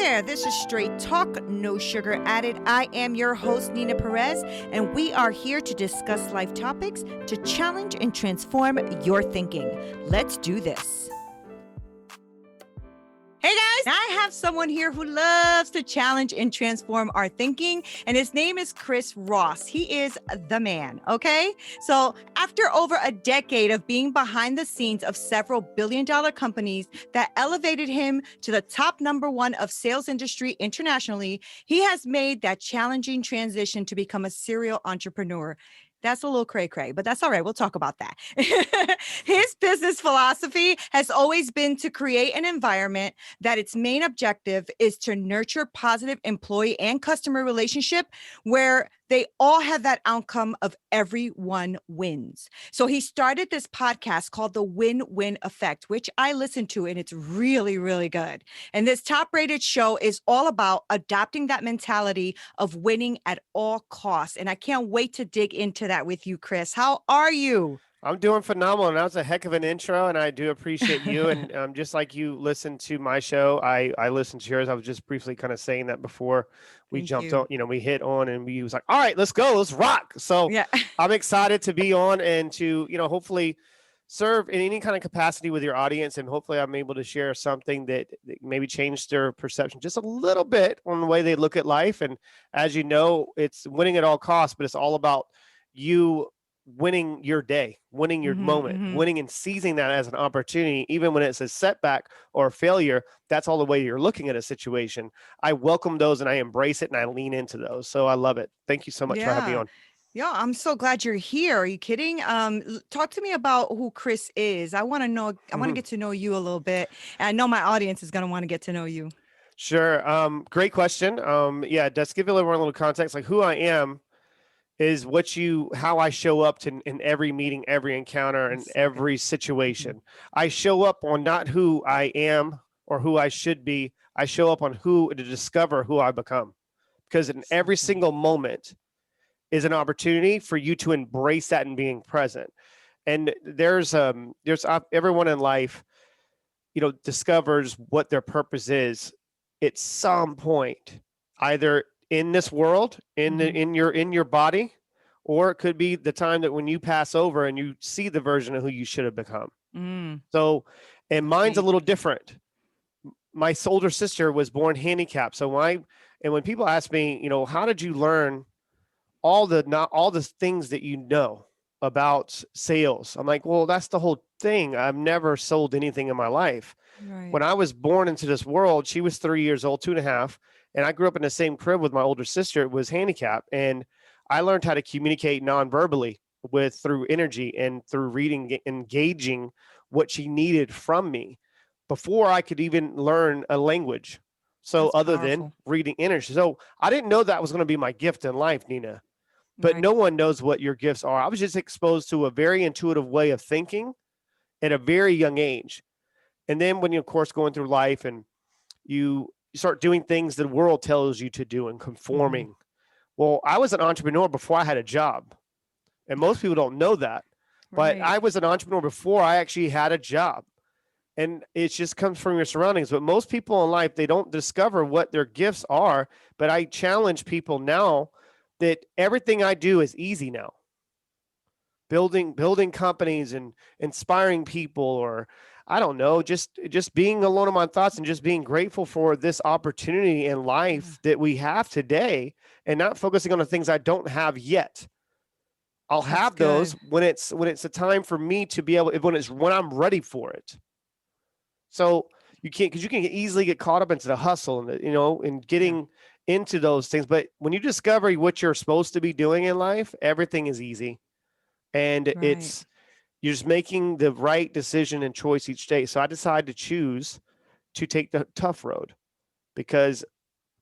there, this is Straight Talk, no sugar added. I am your host, Nina Perez, and we are here to discuss life topics to challenge and transform your thinking. Let's do this. Hey guys, I have someone here who loves to challenge and transform our thinking, and his name is Chris Ross. He is the man, okay? So after over a decade of being behind the scenes of several billion-dollar companies that elevated him to the top #1 of sales industry internationally, he has made that challenging transition to become a serial entrepreneur. That's a little cray-cray, but that's all right. We'll talk about that. His business philosophy has always been to create an environment that its main objective is to nurture positive employee and customer relationship where they all have that outcome of everyone wins. So he started this podcast called The Win-Win Effect, which I listen to, and it's really, really good. And this top-rated show is all about adopting that mentality of winning at all costs. And I can't wait to dig into that with you, Chris. How are you? I'm doing phenomenal. And that was a heck of an intro, and I do appreciate you. And just like you listen to my show, I listen to yours. I was just briefly kind of saying that before we jumped on, we hit on, and we was like, all right, let's go, let's rock. So yeah. I'm excited to be on and to, hopefully serve in any kind of capacity with your audience. And hopefully I'm able to share something that maybe changed their perception just a little bit on the way they look at life. And as you know, it's winning at all costs, but it's all about you winning your day, winning your moment, winning and seizing that as an opportunity, even when it's a setback or a failure. That's all the way you're looking at a situation. I welcome those and I embrace it and I lean into those. So I love it. Thank you so much for having me on. Yeah, I'm so glad you're here. Are you kidding? Talk to me about who Chris is. I want to know, I want to get to know you a little bit. And I know my audience is going to want to get to know you. Sure. Great question. Just give everyone a little context, like who I am is how I show up in every meeting, every encounter, and every situation. I show up on not who I am or who I should be. I show up on to discover who I become, because in every single moment is an opportunity for you to embrace that and being present. And there's everyone in life, discovers what their purpose is at some point, either in this world, in your body, or it could be the time that when you pass over and you see the version of who you should have become. So, and mine's a little different. My older sister was born handicapped. So when people ask me, how did you learn all the things that you know about sales? I'm like, well, that's the whole thing. I've never sold anything in my life. Right. When I was born into this world, she was 3 years old, 2.5. And I grew up in the same crib with my older sister, was handicapped. And I learned how to communicate non-verbally through energy and through reading, engaging what she needed from me before I could even learn a language. So that's other powerful. Than reading energy. So I didn't know that was going to be my gift in life, Nina, but no one knows what your gifts are. I was just exposed to a very intuitive way of thinking at a very young age. And then when you're, of course, going through life and you start doing things the world tells you to do and conforming. Well, I was an entrepreneur before I had a job. And most people don't know that. But I was an entrepreneur before I actually had a job. And it just comes from your surroundings. But most people in life, they don't discover what their gifts are. But I challenge people now that everything I do is easy now. Building companies and inspiring people, or I don't know, just being alone in my thoughts and just being grateful for this opportunity in life that we have today, and not focusing on the things I don't have yet. I'll have those when it's a time for me to be able, when I'm ready for it. So you can easily get caught up into the hustle and getting into those things. But when you discover what you're supposed to be doing in life, everything is easy. And you're just making the right decision and choice each day. So I decided to choose to take the tough road, because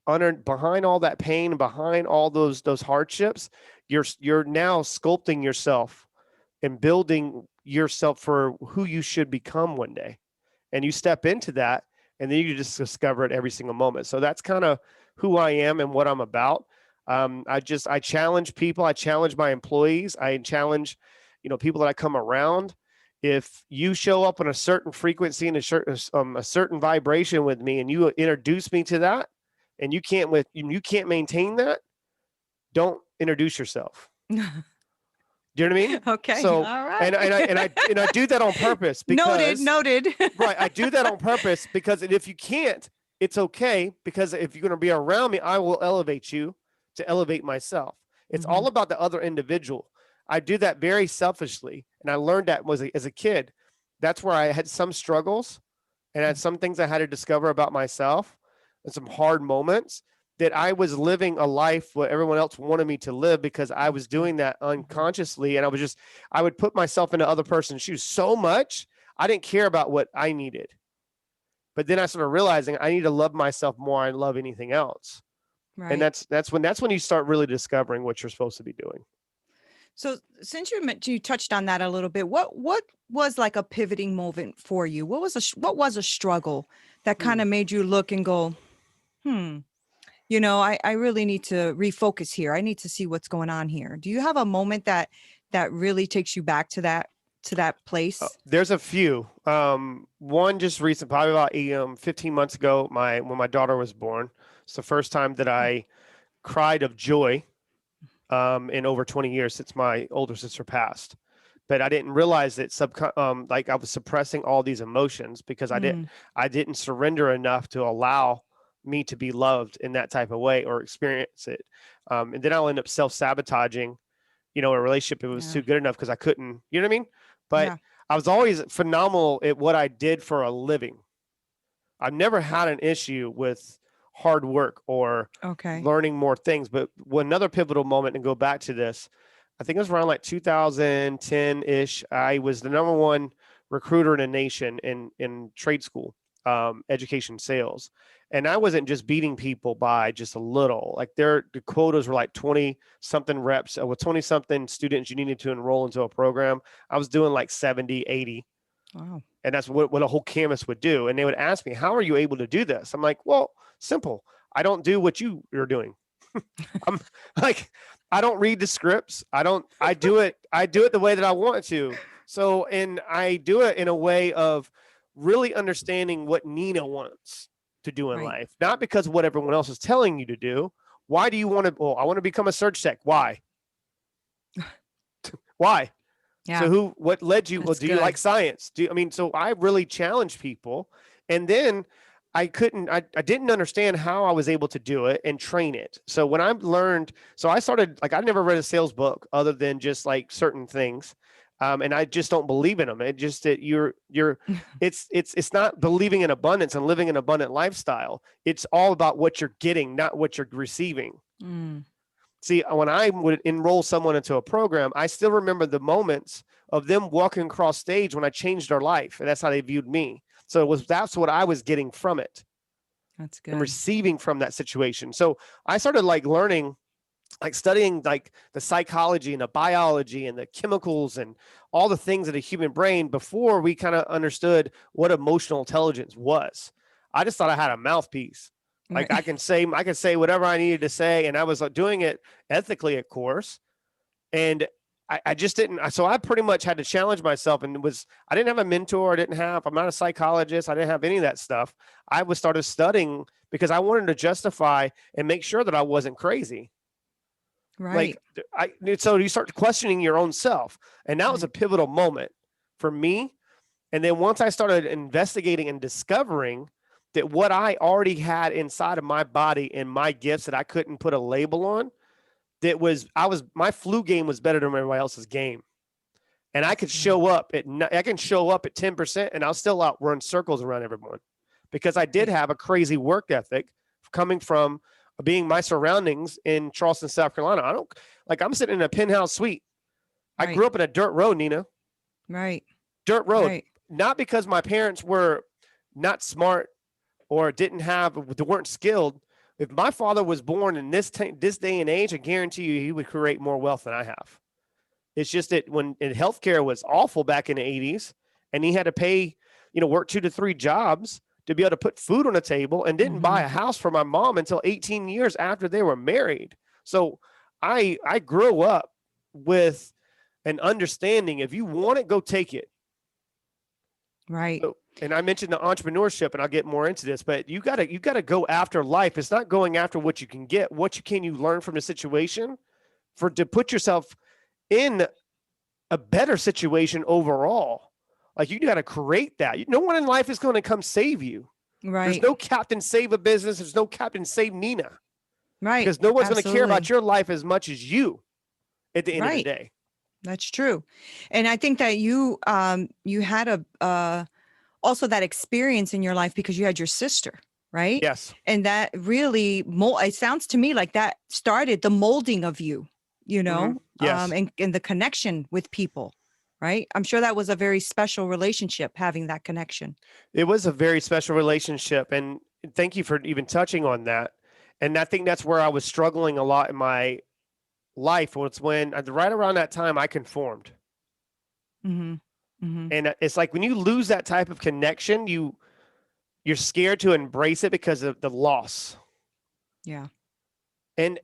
behind all that pain, behind all those hardships, you're now sculpting yourself and building yourself for who you should become one day. And you step into that, and then you just discover it every single moment. So that's kind of who I am and what I'm about. I challenge people. I challenge my employees. I challenge, people that I come around. if you show up on a certain frequency and a certain vibration with me, and you introduce me to that, and you can't maintain that, don't introduce yourself. Do you know what I mean? Okay. So, All right. and I do that on purpose because Noted. right, I do that on purpose because if you can't, it's okay, because if you're going to be around me, I will elevate you to elevate myself. It's all about the other individual. I do that very selfishly, and I learned that as a kid. That's where I had some struggles, and I had some things I had to discover about myself, and some hard moments, that I was living a life what everyone else wanted me to live, because I was doing that unconsciously. And I would put myself into other person's shoes so much. I didn't care about what I needed. But then I started realizing I need to love myself more than love anything else. Right. And that's when you start really discovering what you're supposed to be doing. So since you touched on that a little bit, what was like a pivoting moment for you? What was a struggle that kind of made you look and go, I really need to refocus here. I need to see what's going on here. Do you have a moment that really takes you back to that place? There's a few. One just recent, probably about 15 months ago, when my daughter was born. It's the first time that I cried of joy in over 20 years since my older sister passed. But I didn't realize that like I was suppressing all these emotions because I didn't surrender enough to allow me to be loved in that type of way or experience it. And then I'll end up self-sabotaging, a relationship if it was too good enough, because I couldn't, you know what I mean? But I was always phenomenal at what I did for a living. I've never had an issue with hard work or learning more things. But another pivotal moment, and go back to this, I think it was around like 2010-ish. I was the number one recruiter in the nation in trade school, education sales. And I wasn't just beating people by just a little. Like the quotas were like 20 something reps with 20 something students you needed to enroll into a program. I was doing like 70, 80. Wow. And that's what a whole campus would do. And they would ask me, how are you able to do this? I'm like, well, simple. I don't do what you're doing. I'm like, I don't read the scripts. I do it the way that I want to. So, and I do it in a way of really understanding what Nina wants to do in life, not because of what everyone else is telling you to do. Why do you want to? Well, I want to become a surge tech. Why? Why? Yeah. So what led you? Well, do you like science? So I really challenge people. And then I didn't understand how I was able to do it and train it. So when I started, like, I never read a sales book other than just like certain things. And I just don't believe in them. It just that it's not believing in abundance and living an abundant lifestyle. It's all about what you're getting, not what you're receiving. See, when I would enroll someone into a program, I still remember the moments of them walking across stage when I changed their life, and that's how they viewed me. So that's what I was getting from it. That's good. And receiving from that situation. So I started like learning, like studying like the psychology and the biology and the chemicals and all the things of the human brain before we kind of understood what emotional intelligence was. I just thought I had a mouthpiece. Like I can say whatever I needed to say. And I was doing it ethically, of course. And I just didn't. So I pretty much had to challenge myself, and I didn't have a mentor. I'm not a psychologist. I didn't have any of that stuff. I started studying because I wanted to justify and make sure that I wasn't crazy. Right. So you start questioning your own self. And that was a pivotal moment for me. And then once I started investigating and discovering that what I already had inside of my body and my gifts that I couldn't put a label on, my flu game was better than everybody else's game. And I could show up at 10% and I'll still outrun circles around everyone, because I did have a crazy work ethic coming from being my surroundings in Charleston, South Carolina. I'm sitting in a penthouse suite. I grew up in a dirt road, Nina. Right. Dirt road. Not because my parents were not smart or weren't skilled. If my father was born in this day and age, I guarantee you he would create more wealth than I have. It's just that when healthcare was awful back in the 80s, and he had to pay, work 2 to 3 jobs to be able to put food on the table, and didn't buy a house for my mom until 18 years after they were married. So I grew up with an understanding, if you want it, go take it. Right. So, and I mentioned the entrepreneurship, and I'll get more into this, but you gotta go after life. It's not going after what you can get. What you learn from the situation to put yourself in a better situation overall. Like you got to create that. No one in life is going to come save you. There's Right. no captain save a business. There's no captain save Nina, Right. because no one's going to care about Absolutely. your life as much as you at the end of the Right. day. That's true. And I think that you had also that experience in your life because you had your sister, right? Yes. And that really it sounds to me like that started the molding of you, Yes. and the connection with people, right? I'm sure that was a very special relationship, having that connection. It was a very special relationship. And thank you for even touching on that. And I think that's where I was struggling a lot in my life, was when right around that time I conformed. Mm-hmm. Mm-hmm. And it's like when you lose that type of connection, you're scared to embrace it because of the loss. Yeah. And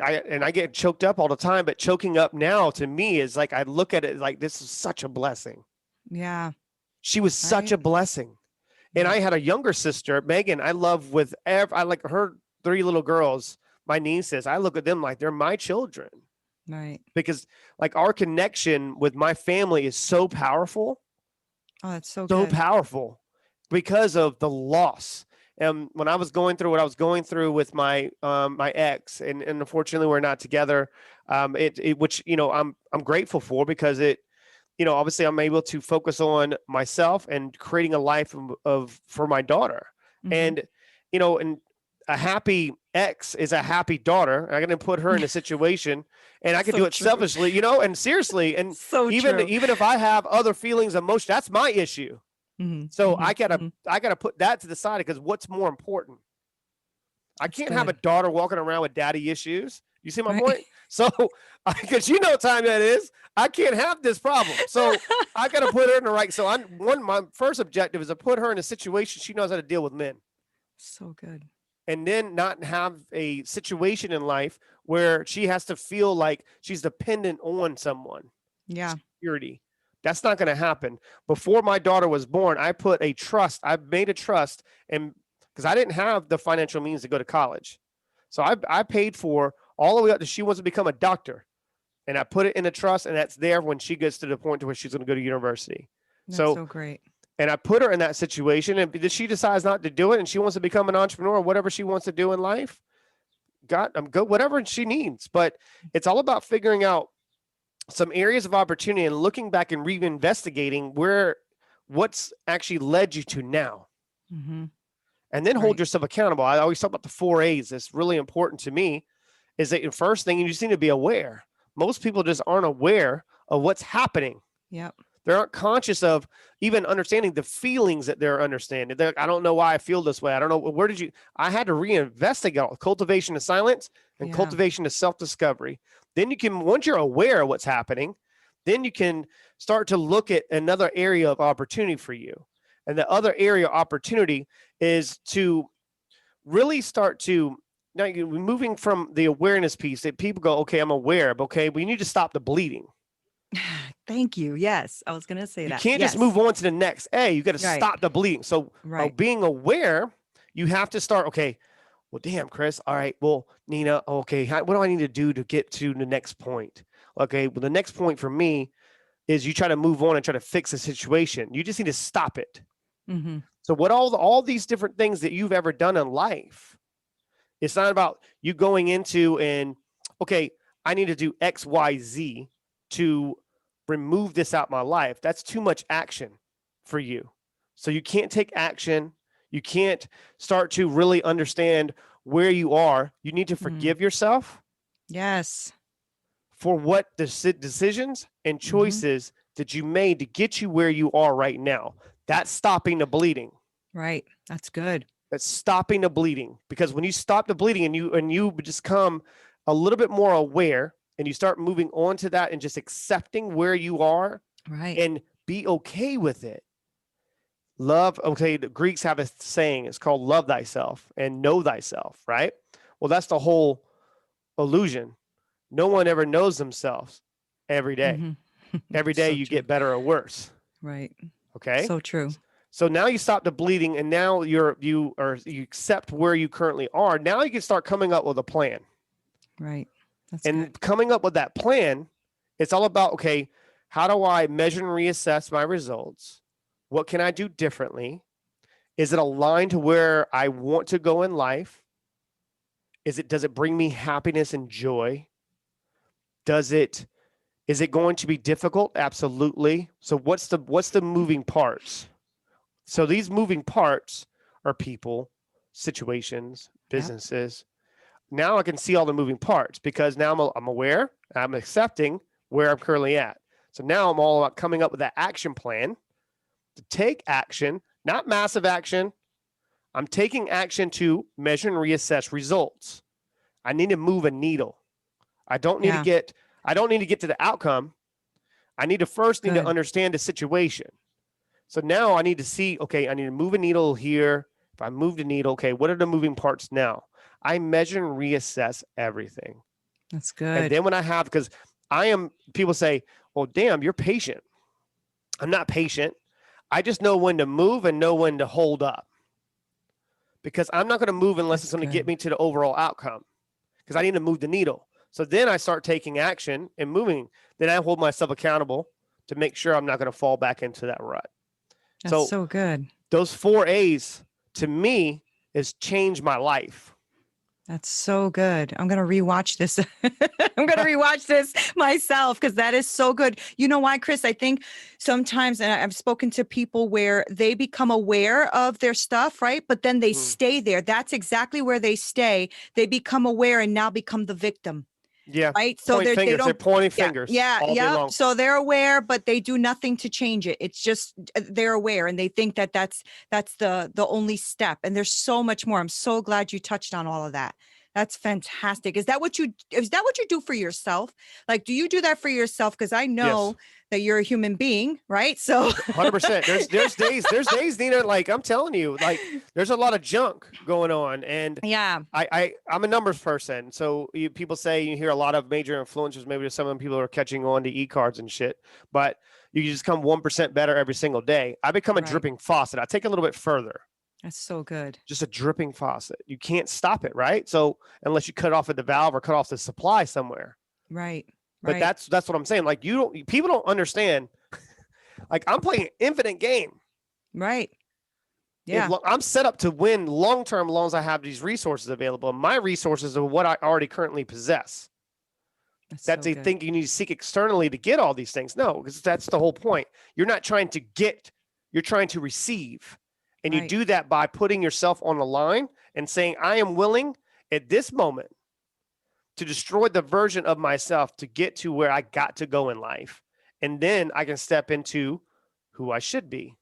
I get choked up all the time, but choking up now to me is like, I look at it like this is such a blessing. Yeah. She was such Right. a blessing. And Yeah. I had a younger sister, Megan. I love I like her 3 little girls, my nieces. I look at them like they're my children, Right. because like our connection with my family is so powerful, Oh, that's so so good. powerful because of the loss. And when I was going through what I was going through with my my ex, and unfortunately we're not together, which I'm grateful for, because obviously I'm able to focus on myself and creating a life for my daughter. Mm-hmm. And and a happy ex is a happy daughter. I'm going to put her in a situation, and I could do So it true. selfishly, and seriously. And So true. even if I have other feelings, emotion, that's my issue. Mm-hmm. So Mm-hmm. Mm-hmm. I gotta put that to the side, because what's more important? I That's can't have a good. daughter walking around with daddy issues. You see my Right. point? So, because what time that is, I can't have this problem. So I got to put her in the right. So my first objective is to put her in a situation she knows how to deal with men, So good. and then not have a situation in life where she has to feel like she's dependent on someone. Yeah. Security. That's not going to happen. Before my daughter was born, I made a trust, and because I didn't have the financial means to go to college. So I paid for all the way up to she wants to become a doctor. And I put it in a trust, and that's there when she gets to the point to where she's going to go to university. That's So, so great. and I put her in that situation, and if she decides not to do it and she wants to become an entrepreneur or whatever she wants to do in life, I'm good, whatever she needs. But it's all about figuring out some areas of opportunity and looking back and reinvestigating what's actually led you to now. Mm-hmm. And then hold Right. yourself accountable. I always talk about the 4 A's. That's really important to me. Is that the first thing, you just need to be aware. Most people just aren't aware of what's happening. Yep. They aren't conscious of even understanding the feelings that they're understanding. They're like, I don't know why I feel this way. I don't know. I had to reinvestigate cultivation of silence and Yeah. cultivation of self-discovery. Then once you're aware of what's happening, then you can start to look at another area of opportunity for you. And the other area of opportunity is to really start to, now you're moving from the awareness piece that people go, okay, I'm aware, but okay, we need to stop the bleeding. Thank you. Yes. I was going to say You that. can't just move Yes. on to the next. Hey, you got to Right. stop the bleeding. So Right. being aware, you have to start, okay, well, damn, Chris. All right. Well, Nina, okay, what do I need to do to get to the next point? Okay. Well, the next point for me is you try to move on and try to fix the situation. You just need to stop it. Mm-hmm. So what all these different things that you've ever done in life, it's not about you going into and, okay, I need to do X, Y, Z to remove this out of my life. That's too much action for you. So you can't take action. You can't start to really understand where you are. You need to forgive yourself Yes. for what the decisions and Mm-hmm. choices that you made to get you where you are right now. That's stopping the bleeding. Right. That's good. That's stopping the bleeding, because when you stop the bleeding and you just come a little bit more aware and you start moving on to that and just accepting where you are Right. and be okay with it. Love, okay, the Greeks have a saying, it's called love thyself and know thyself, right? Well, that's the whole illusion. No one ever knows themselves every day. Mm-hmm. Every day So you true. get better or worse. Right. Okay. So true. So now you stop the bleeding, and now you accept where you currently are. Now you can start coming up with a plan. Right. That's And good. coming up with that plan, it's all about, okay, how do I measure and reassess my results? What can I do differently? Is it aligned to where I want to go in life? Does it bring me happiness and joy? Is it going to be difficult? Absolutely. So what's the moving parts? So these moving parts are people, situations, Yep. businesses. Now I can see all the moving parts because now I'm aware, I'm accepting where I'm currently at. So now I'm all about coming up with that action plan to take action, not massive action. I'm taking action to measure and reassess results. I need to move a needle. I don't need to Yeah. get to the outcome. I need to Good. understand the situation. So now I need to see, okay, I need to move a needle here. If I move the needle, okay, what are the moving parts now? I measure and reassess everything. That's And good. then because people say, well, damn, you're patient. I'm not patient. I just know when to move and know when to hold up. Because I'm not going to move unless it's going to get me to the overall outcome. Because I need to move the needle. So then I start taking action and moving. Then I hold myself accountable to make sure I'm not going to fall back into that rut. That's so good. Those 4 A's to me has changed my life. That's so good. I'm going to rewatch this. I'm going to rewatch this myself because that is so good. You know why, Chris? I think sometimes, and I've spoken to people where they become aware of their stuff, right? But then they stay there. That's exactly where they stay. They become aware and now become the victim. Yeah. Right. So they don't. They're pointing fingers. Yeah. All day long. So they're aware, but they do nothing to change it. It's just they're aware and they think that that's the only step. And there's so much more. I'm so glad you touched on all of that. That's fantastic. Is that what you do for yourself? Like, do you do that for yourself? Because I know that you're a human being, right? So 100%. There's days, Nina, like I'm telling you, like there's a lot of junk going on. And yeah, I'm a numbers person. So people say you hear a lot of major influencers, maybe some of them people are catching on to e-cards and shit, but you just come 1% better every single day. I become a dripping faucet. I take a little bit further. That's so good. Just a dripping faucet. You can't stop it, right? So unless you cut off at the valve or cut off the supply somewhere. Right. But that's what I'm saying. Like people don't understand. Like I'm playing an infinite game. Right. Yeah. I'm set up to win long-term as long as I have these resources available. And my resources are what I already currently possess. That's they think you need to seek externally to get all these things. No, because that's the whole point. You're not trying to get, you're trying to receive. And you do that by putting yourself on the line and saying, I am willing at this moment to destroy the version of myself to get to where I got to go in life. And then I can step into who I should be.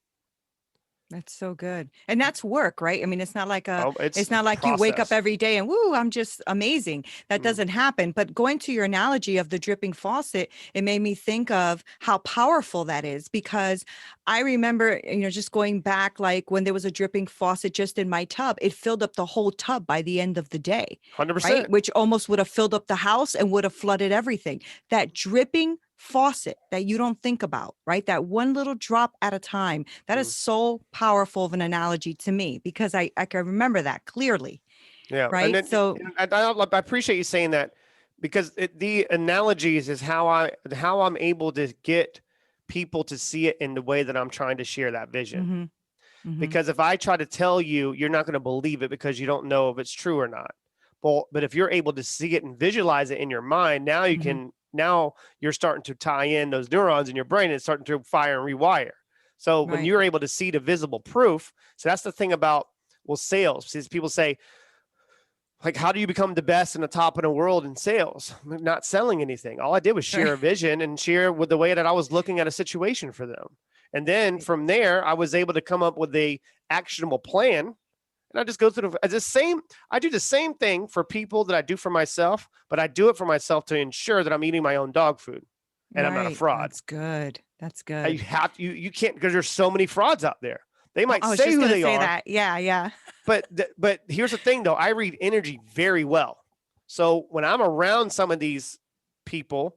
That's so good. And that's work, right? I mean, it's not like it's not like process. You wake up every day and woo, I'm just amazing. That doesn't happen. But going to your analogy of the dripping faucet, it made me think of how powerful that is, because I remember, just going back, like when there was a dripping faucet just in my tub, it filled up the whole tub by the end of the day. 100%. Right? Which almost would have filled up the house and would have flooded everything. That dripping faucet that you don't think about, right? That one little drop at a time. That is so powerful of an analogy to me, because I can remember that clearly. Yeah. Right. And then, I appreciate you saying that, because the analogies is how I'm able to get people to see it in the way that I'm trying to share that vision. Because if I try to tell you, you're not going to believe it because you don't know if it's true or not. But if you're able to see it and visualize it in your mind, now you can. Now you're starting to tie in those neurons in your brain and starting to fire and rewire. So when you're able to see the visible proof, so that's the thing about, sales. Because people say, like, how do you become the best and the top in the world in sales? I'm not selling anything. All I did was share a vision and share with the way that I was looking at a situation for them. And then from there, I was able to come up with a actionable plan. And I just go through I do the same thing for people that I do for myself, but I do it for myself to ensure that I'm eating my own dog food and I'm not a fraud. That's good. That's good. You can't, because there's so many frauds out there. They might say who they are. That. Yeah. But here's the thing though. I read energy very well. So when I'm around some of these people,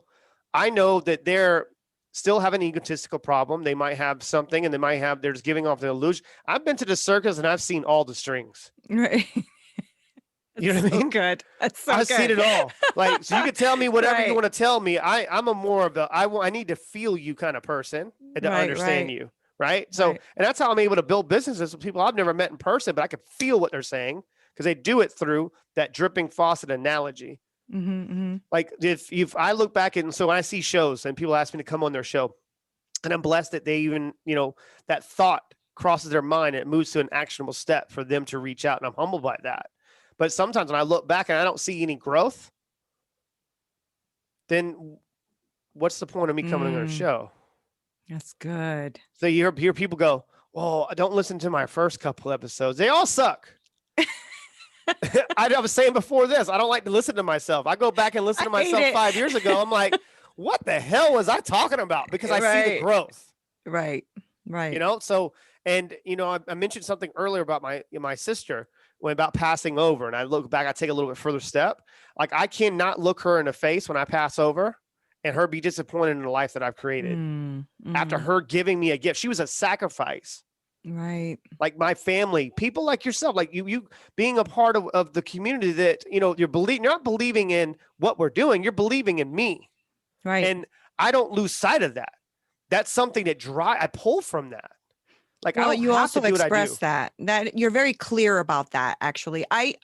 I know that still have an egotistical problem. They might have something, and they're just giving off the illusion. I've been to the circus and I've seen all the strings. Right. You know what I mean? Good. That's so I've good. seen it all. Like, so you can tell me whatever you Right. want to tell me. I'm a more of the, I need to feel you kind of person and to understand you. Right. So, Right. and that's how I'm able to build businesses with people I've never met in person, but I can feel what they're saying because they do it through that dripping faucet analogy. Like if I look back and so when I see shows and people ask me to come on their show, and I'm blessed that they even, that thought crosses their mind and it moves to an actionable step for them to reach out. And I'm humbled by that. But sometimes when I look back and I don't see any growth, then what's the point of me coming on their show? That's good. So you hear people go, "Well, don't listen to my first couple episodes. They all suck." I was saying before this, I don't like to listen to myself. I go back and listen to myself 5 years ago. I'm like, what the hell was I talking about? Because I see the growth. Right. So, and, I mentioned something earlier about my sister about passing over, and I look back, I take a little bit further step. Like I cannot look her in the face when I pass over and her be disappointed in the life that I've created after her giving me a gift. She was a sacrifice. Right. Like my family, people like yourself, like you being a part of the community that, you're not believing in what we're doing. You're believing in me. Right. And I don't lose sight of that. That's something that I pull from that. Like, well, you also express that you're very clear about that. Actually, I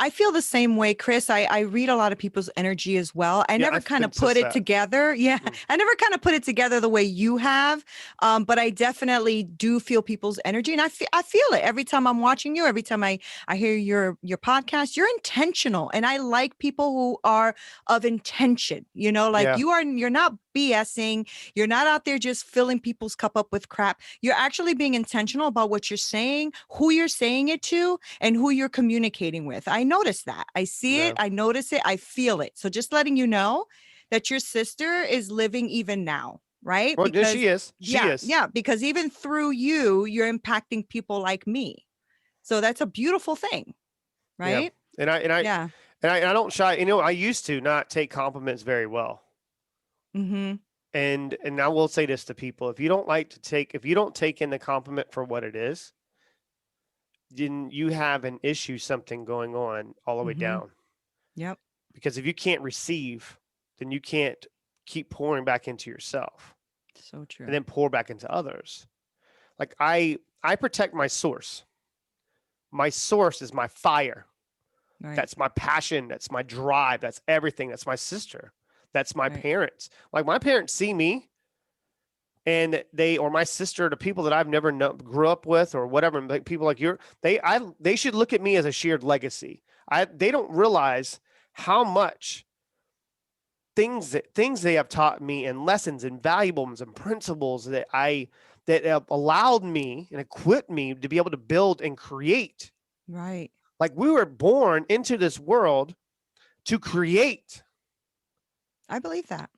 feel the same way, Chris. I read a lot of people's energy as well. I never kind of put it together. Yeah. I never kind of put it together the way you have. But I definitely do feel people's energy, and I feel it every time I'm watching you. Every time I hear your podcast, you're intentional, and I like people who are of intention. You're not BSing. You're not out there just filling people's cup up with crap. You're actually being intentional about what you're saying, who you're saying it to, and who you're communicating with. I notice that. I see it. I notice it. I feel it. So just letting you know that your sister is living even now, right? Well, she is. She is. Yeah, because even through you're impacting people like me. So that's a beautiful thing, right? Yeah. And I don't shy. I used to not take compliments very well. And I will say this to people: if you don't take in the compliment for what it is, then you have an issue, something going on all the way down. Yep. Because if you can't receive, then you can't keep pouring back into yourself. So true. And then pour back into others. Like I protect my source. My source is my fire. Right. That's my passion. That's my drive. That's everything. That's my sister. That's my parents. Like my parents see me, and or my sister, the people that I've never grew up with or whatever, like people like they should look at me as a shared legacy. They don't realize how much things they have taught me, and lessons and valuables and principles that have allowed me and equipped me to be able to build and create. Right. Like we were born into this world to create. I believe that.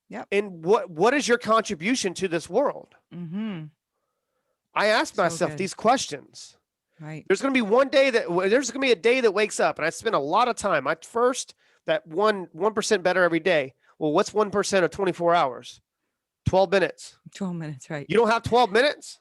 Yep. And what is your contribution to this world? I ask myself these questions. Right. There's going to be a day that wakes up, and I spend a lot of time. That 1% better every day. Well, what's 1% of 24 hours? 12 minutes. 12 minutes, right. You don't have 12 minutes?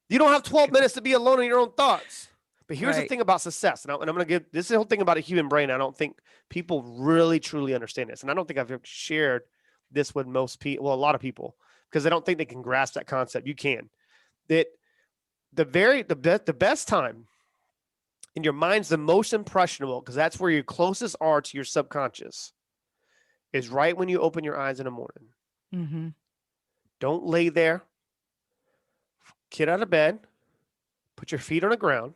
You don't have 12 minutes to be alone in your own thoughts. But here's the thing about success, and I'm going to give this is the whole thing about a human brain. I don't think people really truly understand this, and I don't think I've ever shared this with most people. Well, a lot of people, because I don't think they can grasp that concept. You can. That the best time, and your mind's the most impressionable, because that's where your closest are to your subconscious, is right when you open your eyes in the morning. Don't lay there. Get out of bed. Put your feet on the ground.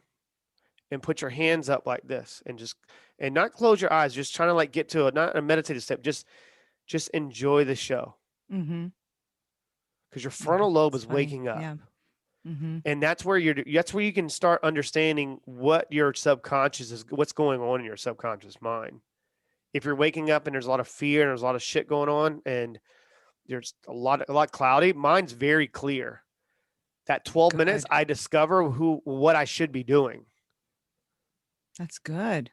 And put your hands up like this, and not close your eyes. Just trying to get to not a meditative step. Just enjoy the show. Because your frontal lobe is waking up. Yeah. And that's where you can start understanding what your subconscious is, what's going on in your subconscious mind. If you're waking up and there's a lot of fear and there's a lot of shit going on, and there's a lot cloudy, mine's very clear. That 12 minutes, I discover what I should be doing. That's good.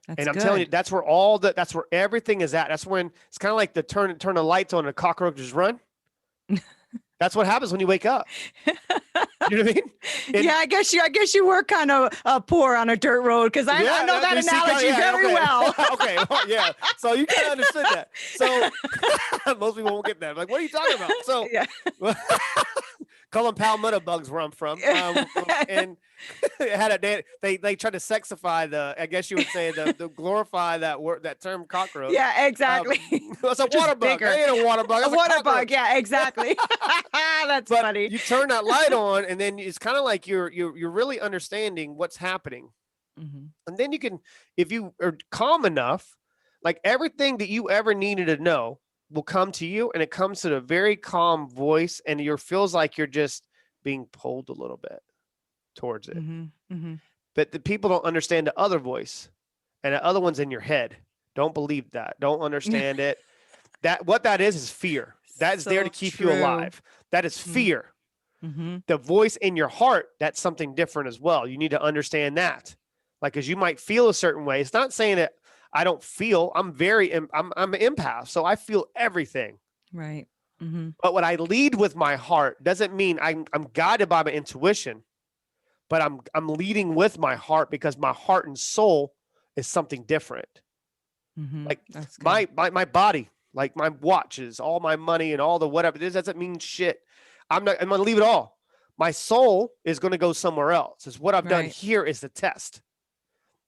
That's And I'm telling you, good. that's where everything is at. That's when it's kind of like the turn the lights on and the cockroaches run. That's what happens when you wake up. You know what I mean? And Yeah, I guess you were kind of poor on a dirt road because I know that you see, analogy very okay. well. Okay, well, yeah. So you kind of understood that. So most people won't get that. Like, what are you talking about? So Yeah. call them palmetto bugs where I'm from. And it had they tried to sexify I guess you would say the glorify that word, that term cockroach. Yeah, exactly. It's a Which is water bug. bigger. It ain't a water bug. A It's a water cockroach. bug. Yeah, exactly. That's But funny. you turn that light on, and then it's kind of like you're really understanding what's happening. Mhm. And then you can, if you are calm enough, like everything that you ever needed to know will come to you, and it comes to a very calm voice, and it feels like you're just being pulled a little bit towards it. Mhm. Mhm. But the people don't understand the other voice, and the other one's in your head. Don't believe that. Don't understand it. What that is fear. That is there to So keep you true. alive. That is fear. Mhm. The voice in your heart, that's something different as well. You need to understand that. Like, because you might feel a certain way. It's not saying that I don't feel. I'm an empath, so I feel everything. Right. Mhm. But what I lead with my heart doesn't mean I'm guided by my intuition, but I'm leading with my heart because my heart and soul is something different. Mhm. Like That's good. my body, like my watches, all my money and all the whatever, this doesn't mean shit. I'm gonna leave it all. My soul is going to go somewhere else. Is what I've done Right. here is the test.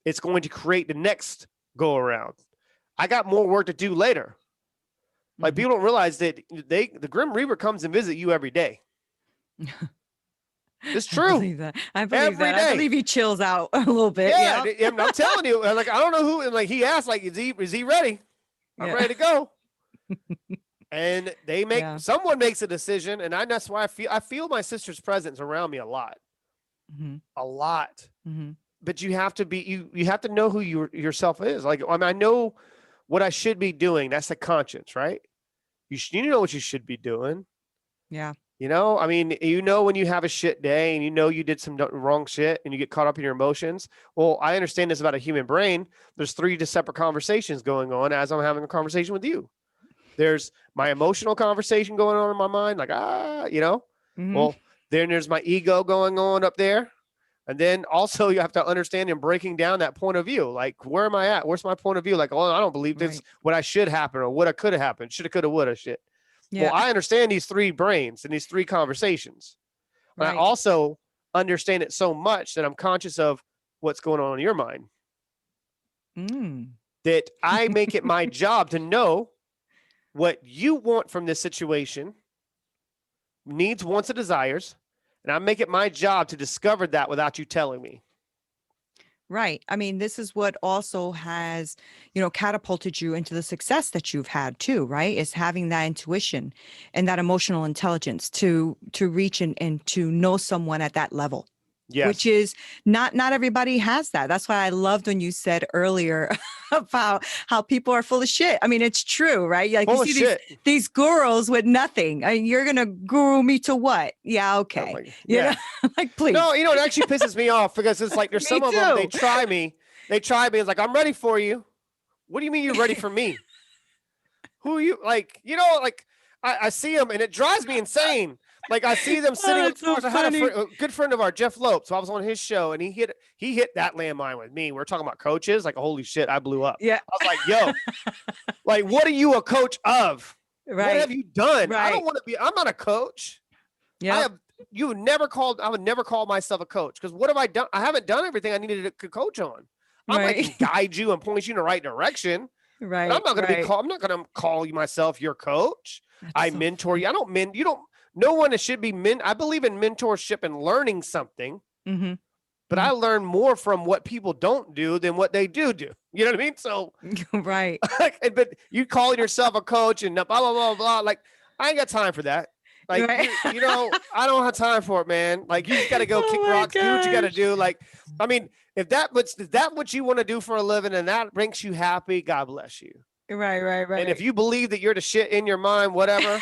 It's going to create the next go around. I got more work to do later. Like, Mhm. people don't realize that the Grim Reaper comes and visit you every day. It's I true. believe that. I believe Every that. I day. believe he chills out a little bit. Yeah, Yeah. I'm telling you. Like, I don't know who. And like, he asked, like, is he ready? I'm Yeah. ready to go. And Yeah. someone makes a decision, and that's why I feel my sister's presence around me a lot, Mhm. a lot. Mhm. But you have to be you have to know who yourself is. Like, I mean, I know what I should be doing. That's the conscience, right? You know what you should be doing. Yeah. You know, I mean, you know, when you have a shit day and you know you did some wrong shit and you get caught up in your emotions. Well, I understand this about a human brain. There's three separate conversations going on as I'm having a conversation with you. There's my emotional conversation going on in my mind, like, you know. Mhm. Well, then there's my ego going on up there. And then also you have to understand and breaking down that point of view. Like, where am I at? Where's my point of view? Like, oh, I don't believe this, Right. what I should happen or what I could have happened. Shoulda, coulda, woulda shit. Well, Yeah. I understand these three brains and these three conversations. But I Right. also understand it so much that I'm conscious of what's going on in your mind, Mm. that I make it my job to know what you want from this situation, needs, wants, and desires. And I make it my job to discover that without you telling me. Right. I mean, this is what also has, catapulted you into the success that you've had too, right? Is having that intuition and that emotional intelligence to reach and to know someone at that level. Which Yes. is not everybody has that. That's why I loved when you said earlier about how people are full of shit. I mean, it's true, right? Like, Full you of see shit. these gurus with nothing. I mean, you're gonna guru me to what? Yeah, Oh okay. my God. You Yeah. know, like, please. No, you know, it actually pisses me off because it's like there's Me some of them, they too. try me. It's like, I'm ready for you. What do you mean you're ready for me? Who are you? Like, you know, like I see them and it drives me insane. Like, I see them sitting on That's so I had funny. a good friend of ours, Jeff Lope. So I was on his show and he hit that landmine with me. We're talking about coaches. Like, holy shit, I blew up. Yeah. I was like, yo, like, what are you a coach of? What Right. have you done? I Right. don't want to be, I'm not a coach. Yeah. would never call myself a coach because what have I done? I haven't done everything I needed to coach on. I might Right. can guide you and point you in the right direction. But I'm Right. not going to Right. I'm not going to call you myself your coach. That's I so mentor funny. you. I don't you don't, no one should be I believe in mentorship and learning something, Mm-hmm. but I learn more from what people don't do than what they do. You know what I mean? So, Right. but you calling yourself a coach and blah, blah, blah, blah. Like, I ain't got time for that. Like, Right. I don't have time for it, man. Like, you just got to go Oh kick my rocks, do what you got to gosh. do. Like, I mean, is that what you want to do for a living and that makes you happy, God bless you. Right. Right. And if Right. you believe that you're the shit in your mind, whatever,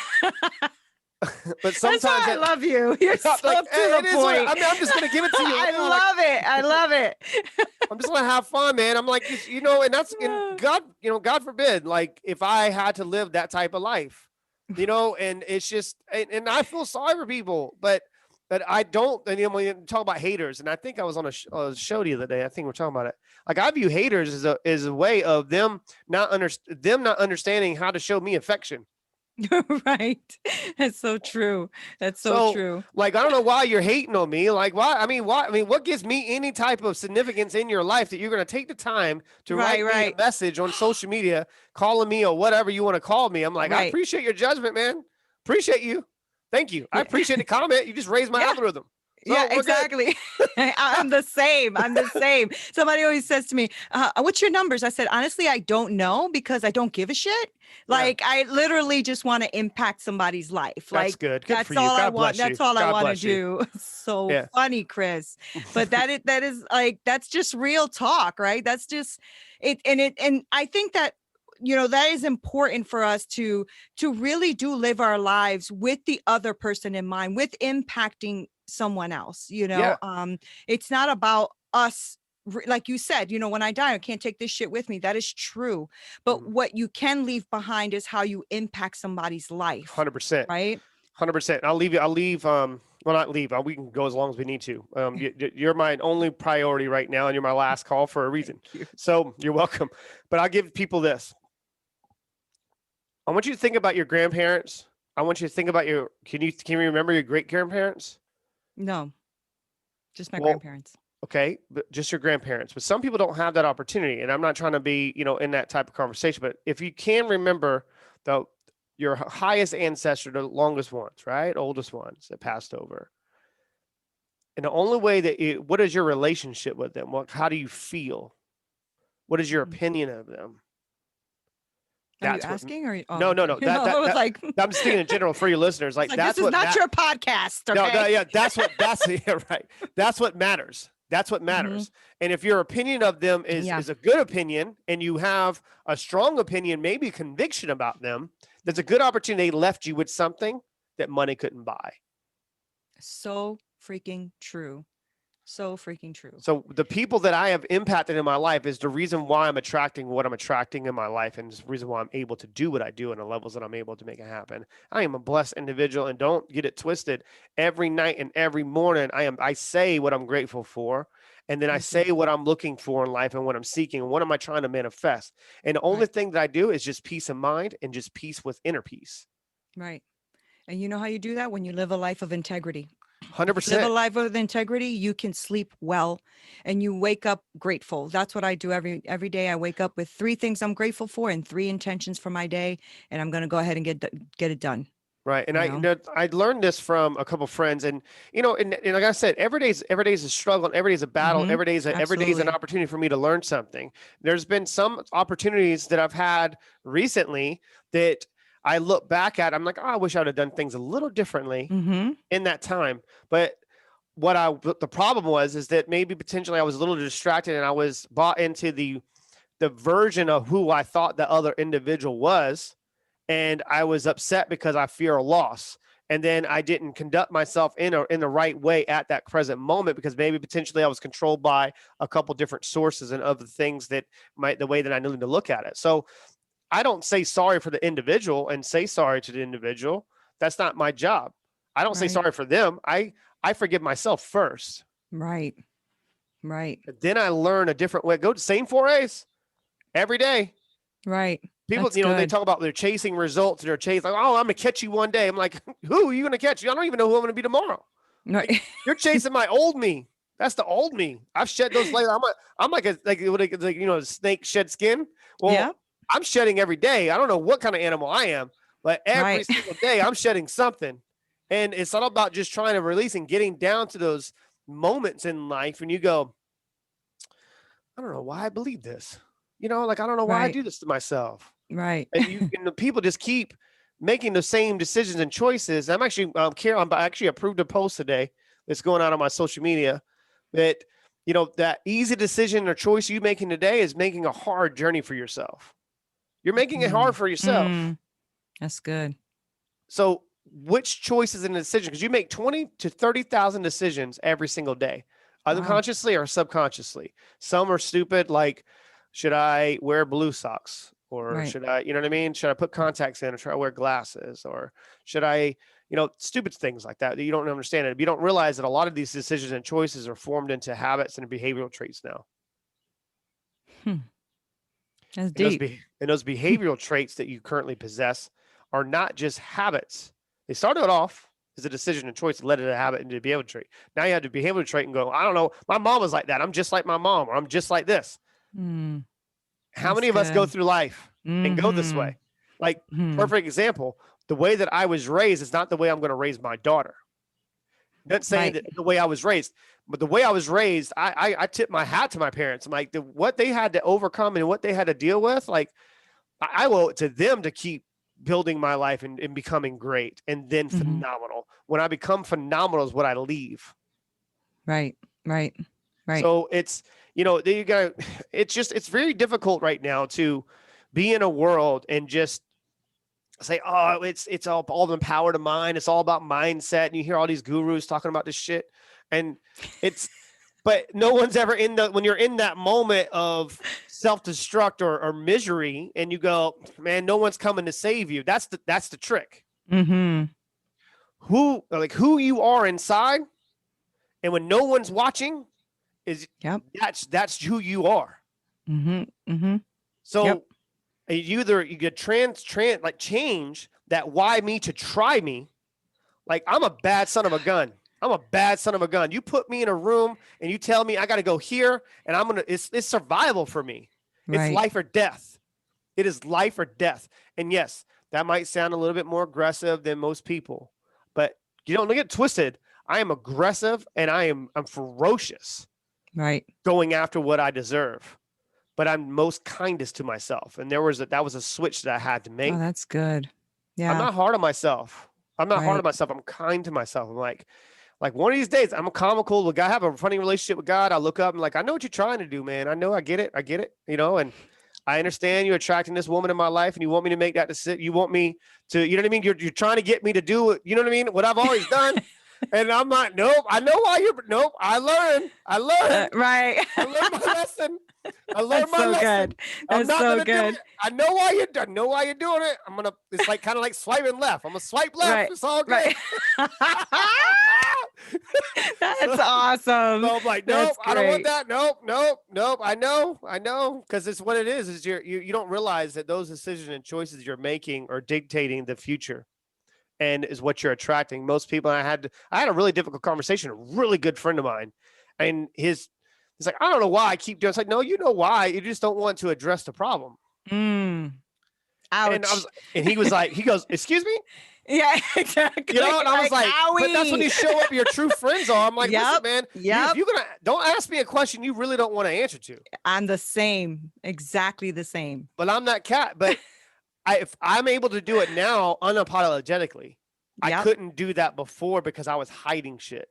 but That's why sometimes I love you. You're so like, to it the is point. I mean, I'm just going to give it to you. I You know, like, love it. I love it. I'm just going to have fun, man. I'm like, you know, and that's in God, you know, God forbid, like if I had to live that type of life, you know, and it's just, and I feel sorry for people, but I don't. And you know, when you talk about haters, and I think I was on a show the other day. I think we're talking about it. Like I view haters as a way of them not understanding how to show me affection. Right. That's so true. That's so So, true. like, I don't know why you're hating on me. Like, why? I mean, why? I mean, what gives me any type of significance in your life that you're going to take the time to Right, write me a right, message on social media, calling me or whatever you want to call me? I'm like, I right. appreciate your judgment, man. Appreciate you. Thank you. I Yeah. appreciate the comment. You just raised my Yeah. algorithm. Yeah, So we're good. exactly. I'm the same. I'm the same. Somebody always says to me, what's your numbers? I said, honestly, I don't know because I don't give a shit. Yeah, Like, I literally just want to impact somebody's life. that's Like, good. Good for that's you. all I God want. bless you. That's all I God want to bless you. do. So Yeah. funny, Chris. But that is like, that's just real talk, right? That's just it. And I think that, you know, that is important for us to really do live our lives with the other person in mind, with impacting someone else, you know. Yeah. It's not about us, like you said, you know, when I die, I can't take this shit with me. That is true. But Mhm. what you can leave behind is how you impact somebody's life, 100%. right? 100%. I'll leave. Well, not leave. We can go as long as we need to. You're my only priority right now, and you're my last call for a reason. Thank you. So you're welcome. But I'll give people this. I want you to think about your grandparents. I want you to think about can you remember your great grandparents? No, just my Well, grandparents. okay, but just your grandparents. But some people don't have that opportunity, and I'm not trying to be, you know, in that type of conversation. But if you can remember the your highest ancestor, the longest ones, right, oldest ones that passed over, and the only way what is your relationship with them? How do you feel? What is your Mhm. opinion of them? Are you That's what. asking or No, no, okay. no. I was like, I'm speaking in general for your listeners. it's Like like, this that's is what. not your podcast, No, okay? yeah, that's yeah, right. That's what matters. That's what Mhm. matters. And if your opinion of them Yeah. is a good opinion and you have a strong opinion, maybe conviction about them, there's a good opportunity they left you with something that money couldn't buy. So freaking true. So freaking true. So the people that I have impacted in my life is the reason why I'm attracting what I'm attracting in my life, and it's the reason why I'm able to do what I do and the levels that I'm able to make it happen. I am a blessed individual, and don't get it twisted. Every night and every morning, I say what I'm grateful for, and then I Thank you. say what I'm looking for in life and what I'm seeking and what am I trying to manifest. And the only Right. thing that I do is just peace of mind and just peace with inner peace. Right. And you know how you do that? When you live a life of integrity. If you live a 100%. life with integrity, you can sleep well and you wake up grateful. That's what I do every day. I wake up with 3 things I'm grateful for and 3 intentions for my day, and I'm going to go ahead and get it done. Right. And You know? I learned this from a couple of friends, and, you know, and like I said, every day's a struggle. Every day's a battle. Mhm. Every day's an Absolutely. opportunity for me to learn something. There's been some opportunities that I've had recently that I look back at. I'm like, oh, I wish I would have done things a little differently Mhm. in that time. But the problem is that maybe potentially I was a little distracted and I was bought into the version of who I thought the other individual was, and I was upset because I fear a loss. And then I didn't conduct myself in the right way at that present moment because maybe potentially I was controlled by a couple different sources and other things that the way that I needed to look at it. So I don't say sorry for the individual and say sorry to the individual. That's not my job. I don't say Right. sorry for them. I forgive myself first. Right. Right. Then I learn a different way. Go to same 4As every day. Right. People, That's you know, they good. talk about they're chasing results. They're chasing, like, oh, I'm gonna catch you one day. I'm like, who are you gonna catch? I don't even know who I'm gonna be tomorrow. Right. Like, you're chasing my old me. That's the old me. I've shed those layers. I'm like you know, a snake shed skin. Yeah. Well, I'm shedding every day. I don't know what kind of animal I am, but every Right. single day I'm shedding something. And it's not about just trying to release and getting down to those moments in life. And you go, I don't know why I believe this. You know, like I don't know why I Right. do this to myself. Right. And the people just keep making the same decisions and choices. I'm actually, Carol, I actually approved a post today that's going out on my social media that, you know, that easy decision or choice you making today is making a hard journey for yourself. You're making it hard Mm. for yourself. Mm. That's good. So which choice is in a decision, because you make 20 to 30,000 decisions every single day, either Wow. consciously or subconsciously. Some are stupid, like, should I wear blue socks? Or Right. should I, you know what I mean? Should I put contacts in or should I wear glasses? Or should I, stupid things like that you don't understand it. You don't realize that a lot of these decisions and choices are formed into habits and behavioral traits now. Hmm. That's And those, deep. and those behavioral traits that you currently possess are not just habits. They started off as a decision and choice that led to a habit into a behavioral trait. Now you have the behavioral trait and go, I don't know, my mom was like that. I'm just like my mom, or I'm just like this. Mm, How that's many of us go good. through life and go this Mm-hmm. way? Like, Hmm. perfect example, the way that I was raised is not the way I'm going to raise my daughter. Not saying Right. that the way I was raised, but the way I was raised, I tip my hat to my parents. I'm like, what they had to overcome and what they had to deal with, like, I owe it to them to keep building my life and becoming great and then Mm-hmm. phenomenal. When I become phenomenal is what I leave. Right. Right. Right. So it's, you got, it's very difficult right now to be in a world and just say, oh, it's all the power to mind. It's all about mindset. And you hear all these gurus talking about this shit. And but no one's ever when you're in that moment of self-destruct or misery and you go, man, no one's coming to save you. That's the trick. Mm-hmm. Who you are inside. And when no one's watching is that's who you are. Mm-hmm. Mm-hmm. So you get like change that why me to try me. Like, I'm a bad son of a gun. I'm a bad son of a gun. You put me in a room and you tell me I got to go here and it's survival for me. It's life or death. It is life or death. And yes, that might sound a little bit more aggressive than most people, but you don't get it twisted. I am aggressive and I'm ferocious. Right. Going after what I deserve, but I'm most kindest to myself. And that was a switch that I had to make. Oh, that's good. Yeah. I'm not hard on myself. I'm not hard on myself. I'm kind to myself. I'm like one of these days, I'm a comical. I have a funny relationship with God. I look up and I know what you're trying to do, man. I know, I get it. And I understand you're attracting this woman in my life and you want me to make that decision. You want me to, you know what I mean? You're trying to get me to do it. You know what I mean? What I've always done. And I'm like, nope, I know why nope, I learned. Right. I learned my lesson. I learned my lesson. Good. That's so good. I know why you're doing it. It's like kind of like swiping left. I'm gonna swipe left. Right. It's all good. Right. That's awesome. So I'm like, nope, I don't want that. Nope. I know. Because it's what it is you don't realize that those decisions and choices you're making are dictating the future. And is what you're attracting. Most people, I had a really difficult conversation, a really good friend of mine. And he's like, I don't know why I keep doing it. It's like, no, you know why. You just don't want to address the problem. Ouch. And he was like, he goes, excuse me? Yeah, exactly. And I was like, but that's when you show up your true friends are. I'm like, listen, man, if you're don't ask me a question you really don't want to answer to. I'm the same, exactly the same. But I'm that cat. But if I'm able to do it now unapologetically, I couldn't do that before because I was hiding shit.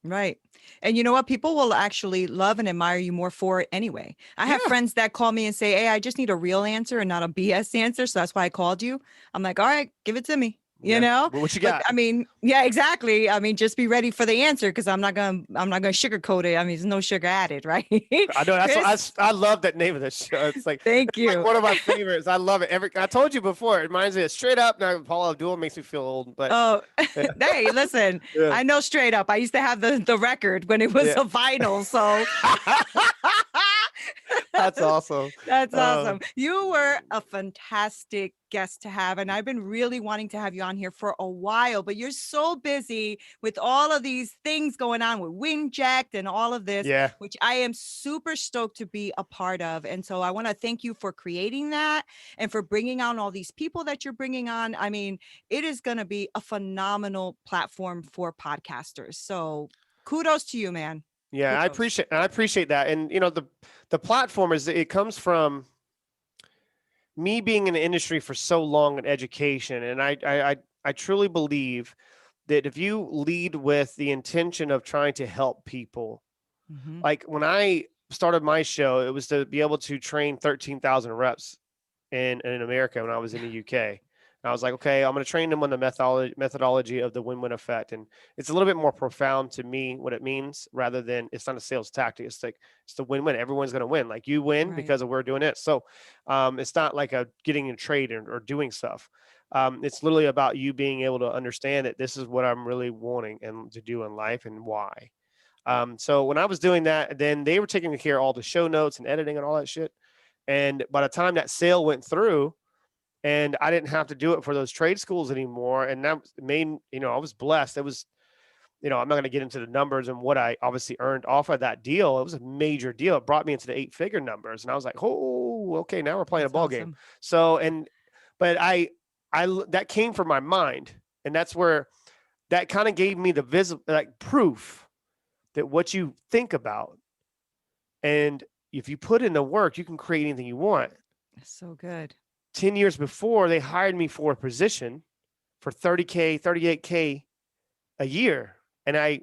Right. And you know what? People will actually love and admire you more for it anyway. I have friends that call me and say, hey, I just need a real answer and not a BS answer. So that's why I called you. I'm like, all right, give it to me. You know, what you got? I mean, yeah, exactly. I mean, just be ready for the answer because I'm not gonna sugarcoat it. I mean, there's no sugar added, right? I know I love that name of this show. It's like thank you. Like one of my favorites. I love it. I told you before. It reminds me of Straight Up. Now Paula Abdul makes me feel old, but hey, listen, I know Straight Up. I used to have the record when it was a vinyl, so. That's awesome. That's awesome. You were a fantastic guest to have, and I've been really wanting to have you on here for a while, but you're so busy with all of these things going on with Winject and all of this, which I am super stoked to be a part of. And so I want to thank you for creating that and for bringing on all these people that you're bringing on. I mean, it is going to be a phenomenal platform for podcasters. So kudos to you, man. Yeah, I appreciate that. And the platform it comes from me being in the industry for so long in education. And I truly believe that if you lead with the intention of trying to help people, like when I started my show, it was to be able to train 13,000 reps in America when I was in the UK. And I was like, okay, I'm going to train them on the methodology of the win-win effect. And it's a little bit more profound to me what it means, rather than, it's not a sales tactic. It's like, it's the win-win. Everyone's going to win. Like, you win Right. because of we're doing it. So it's not like a getting in trade or doing stuff. It's literally about you being able to understand that this is what I'm really wanting and to do in life and why. So when I was doing that, then they were taking care of all the show notes and editing and all that shit. And by the time that sale went through, and I didn't have to do it for those trade schools anymore, and that made, I was blessed. It was, I'm not going to get into the numbers and what I obviously earned off of that deal. It was a major deal. It brought me into the 8-figure numbers, and I was like, oh, okay, now we're playing That's a ball awesome. game. So, but I that came from my mind, and that's where that kind of gave me the visible, like, proof that what you think about, and if you put in the work, you can create anything you want. That's so good. 10 years before, they hired me for a position for $30K, $38K a year. And I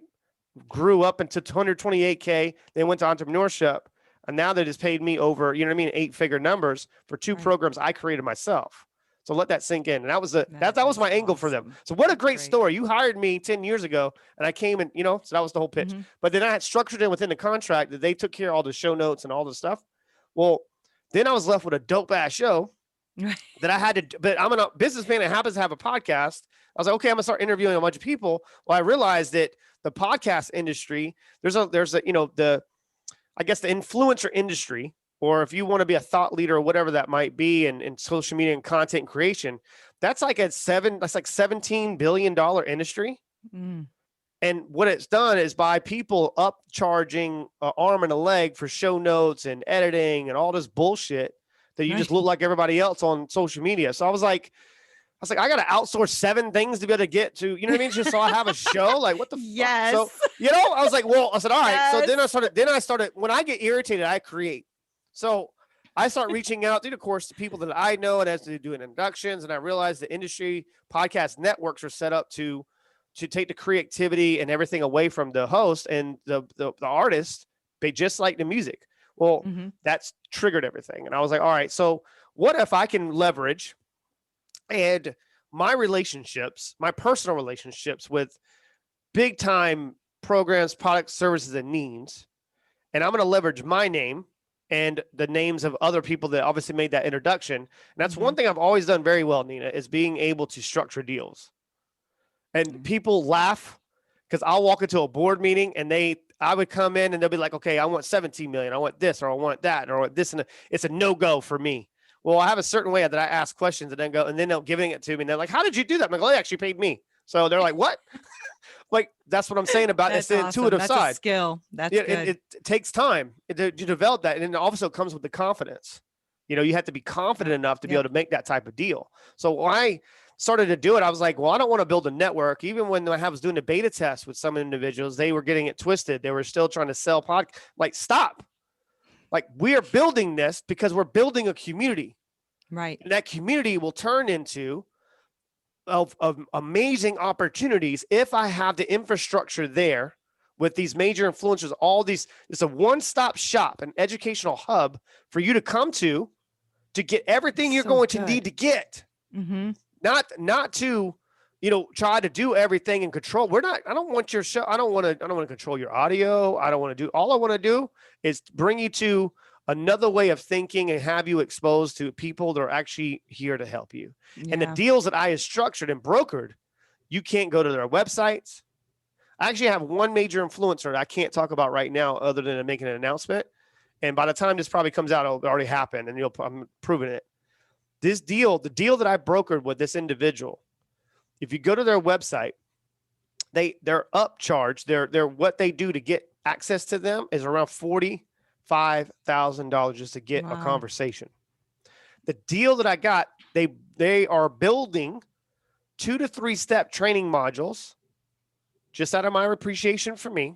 grew up into $228K. They went to entrepreneurship. And now they just paid me over, 8-figure numbers for 2 Right. programs I created myself. So let that sink in. And that was that was my That's angle for them. awesome. So what a That's great great. story. You hired me 10 years ago, and I came and, so that was the whole pitch. Mhm. But then I had structured it within the contract that they took care of all the show notes and all the stuff. Well, then I was left with a dope ass show Right. that I had to, but I'm a businessman that happens to have a podcast. I was like, okay, I'm gonna start interviewing a bunch of people. Well, I realized that the podcast industry, there's a, I guess the influencer industry, or if you want to be a thought leader or whatever that might be in social media and content creation, that's like $17 billion industry. Mm. And what it's done is by people upcharging an arm and a leg for show notes and editing and all this bullshit that you just Right. look like everybody else on social media. So I was like, I got to outsource 7 things to be able to get to, you know what I mean? Just so I have a show. Like, what the Yes. fuck? So, I was like, well, I said, all right. So Yes. then I started, when I get irritated, I create. So I start reaching out through the course to people that I know, and as to doing inductions. And I realized the industry podcast networks are set up to take the creativity and everything away from the host and the artist. They just like the music. Well, Mhm. that's triggered everything. And I was like, all right, so what if I can leverage and my relationships, my personal relationships with big time programs, products, services, and needs, and I'm going to leverage my name and the names of other people that obviously made that introduction. And that's one thing I've always done very well, Nina, is being able to structure deals. And people laugh because I'll walk into a board meeting and I would come in and they'll be like, okay, I want 17 million. I want this, or I want that, or I want this. And it's a no-go for me. Well, I have a certain way that I ask questions and then they'll giving it to me. And they're like, how did you do that? I'm like, well, they actually paid me. So they're like, what? Like, that's what I'm saying about it's the intuitive That's side. A skill. That's Yeah, good. it takes time to develop that. And then also comes with the confidence. You have to be confident enough to be able to make that type of deal. So when I started to do it, I was like, well, I don't want to build a network. Even when I was doing the beta test with some individuals, they were getting it twisted. They were still trying to sell like, stop. Like, we are building this because we're building a community. Right. And that community will turn into of amazing opportunities if I have the infrastructure there with these major influencers, all these. It's a one-stop shop, an educational hub for you to come to get everything you're going to need to get. Mm-hmm. Not to, try to do everything and control. I don't want your show. I don't want to control your audio. I don't want to do, all I want to do is bring you to another way of thinking and have you exposed to people that are actually here to help you. Yeah. And the deals that I have structured and brokered, you can't go to their websites. I actually have one major influencer that I can't talk about right now other than making an announcement. And by the time this probably comes out, it'll already happen and I'm proving it. The deal that I brokered with this individual, if you go to their website, they're upcharged. They're what they do to get access to them is around $45,000 just to get a conversation. The deal that I got, they are building 2 to 3 step training modules just out of my appreciation for me.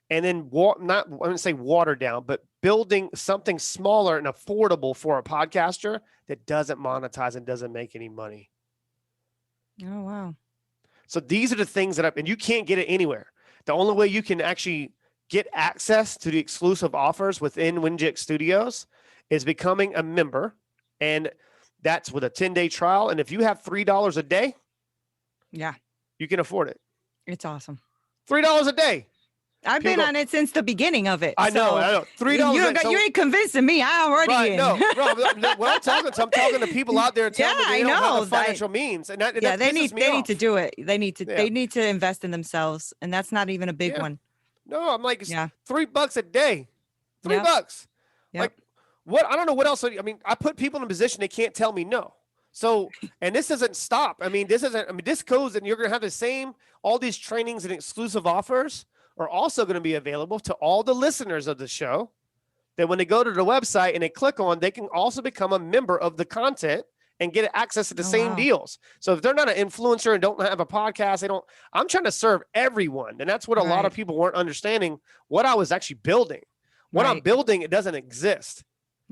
And then I wouldn't say watered down, but building something smaller and affordable for a podcaster that doesn't monetize and doesn't make any money. Oh, wow. So these are the things and you can't get it anywhere. The only way you can actually get access to the exclusive offers within Winject Studios is becoming a member. And That's with a 10-day trial. And if you have $3 a day, Yeah. you can afford it. It's awesome. $3 a day. I've been on it since the beginning of it. I know. $3. You ain't convincing me. I'm already in. No. Well, I'm talking to people out there telling me they don't have the financial means. And they need to do it. They need to invest in themselves. And that's not even a big one. No, I'm like, $3 a day. $3. Yep. Like what? I don't know what else. I mean, I put people in a position they can't tell me no. So, and this doesn't stop. This goes and you're going to have all these trainings and exclusive offers are also going to be available to all the listeners of the show, that when they go to the website and they click on, they can also become a member of the content and get access to the same deals. So if they're not an influencer and don't have a podcast, I'm trying to serve everyone. And that's what a lot of people weren't understanding, what I was actually building. What I'm building, it doesn't exist.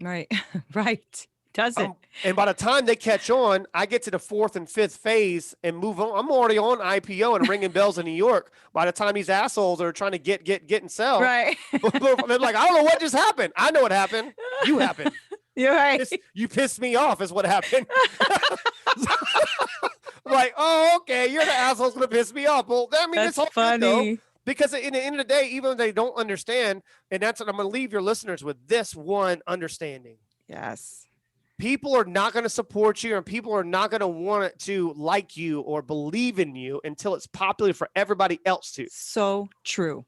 Right. Right. Doesn't. And by the time they catch on, I get to the 4th and 5th phase and move on. I'm already on IPO and ringing bells in New York. By the time these assholes are trying to get and sell, right? They're like, I don't know what just happened. I know what happened. You happened. You're right. You pissed me off is what happened. I'm like, oh, okay, you're the asshole's gonna piss me off. Well, that's it's all funny. Though, because in the end of the day, even if they don't understand, and that's what I'm gonna leave your listeners with, this one understanding. Yes. People are not going to support you, and people are not going to want to like you or believe in you until it's popular for everybody else to. So true.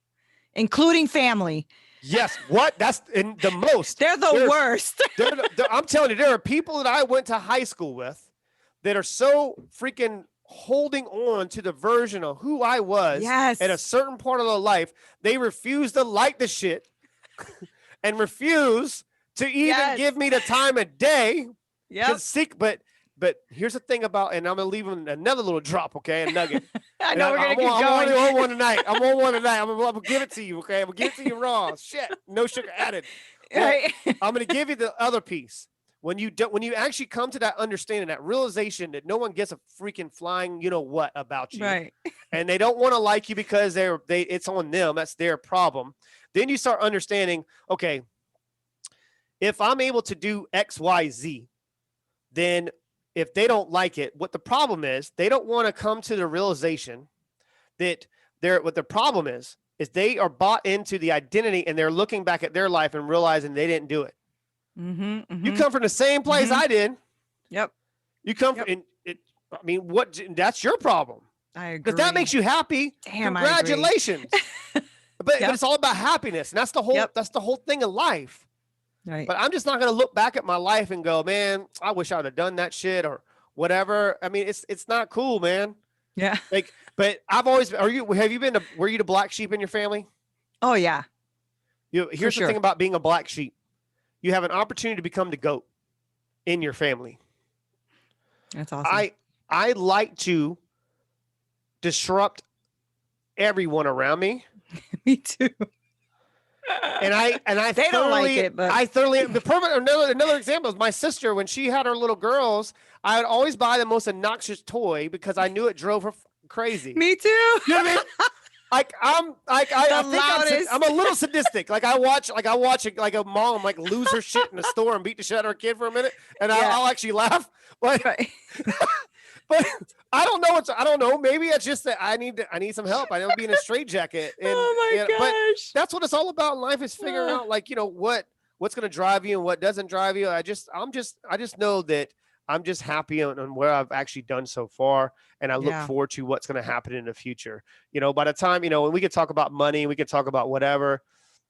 Including family. Yes. What? That's the most. They're the worst. I'm telling you, there are people that I went to high school with that are so freaking holding on to the version of who I was at a certain part of their life. They refuse to like the shit and refuse to even give me the time of day. Yeah. But here's the thing about, and I'm gonna leave them another little drop, okay, a nugget. I know we're gonna keep going. I'm on one tonight. I'm gonna give it to you, okay? I'm gonna give it to you raw. Shit, no sugar added. Well, I'm gonna give you the other piece. When you actually come to that understanding, that realization that no one gets a freaking flying, you know what about you, right? And they don't want to like you because it's on them. That's their problem. Then you start understanding, okay, if I'm able to do X, Y, Z, then if they don't like it, what the problem is, they don't want to come to the realization that what the problem is they are bought into the identity and they're looking back at their life and realizing they didn't do it. Mm-hmm, mm-hmm. You come from the same place I did. Yep. You come from that's your problem. I agree. Because that makes you happy. Damn, congratulations. But it's all about happiness. And that's the whole thing in life. Right. But I'm just not going to look back at my life and go, man, I wish I would have done that shit or whatever. I mean, it's not cool, man. Yeah. But I've always, were you the black sheep in your family? Oh yeah. Here's the thing about being a black sheep. You have an opportunity to become the GOAT in your family. That's awesome. I like to disrupt everyone around me. Me too. And I they don't like it, but I thoroughly another example is my sister. When she had her little girls, I would always buy the most obnoxious toy because I knew it drove her crazy. Me too. You know what I mean? I'm a little sadistic. I watch a mom lose her shit in the store and beat the shit out of her kid for a minute, and I'll actually laugh. But but I don't know. Maybe it's just that I need some help. I don't be in a straitjacket. Oh my gosh! But that's what it's all about in life, is figuring out what's going to drive you and what doesn't drive you. I just know that I'm just happy on where I've actually done so far. And I look forward to what's going to happen in the future. By the time, when we could talk about money, we could talk about whatever,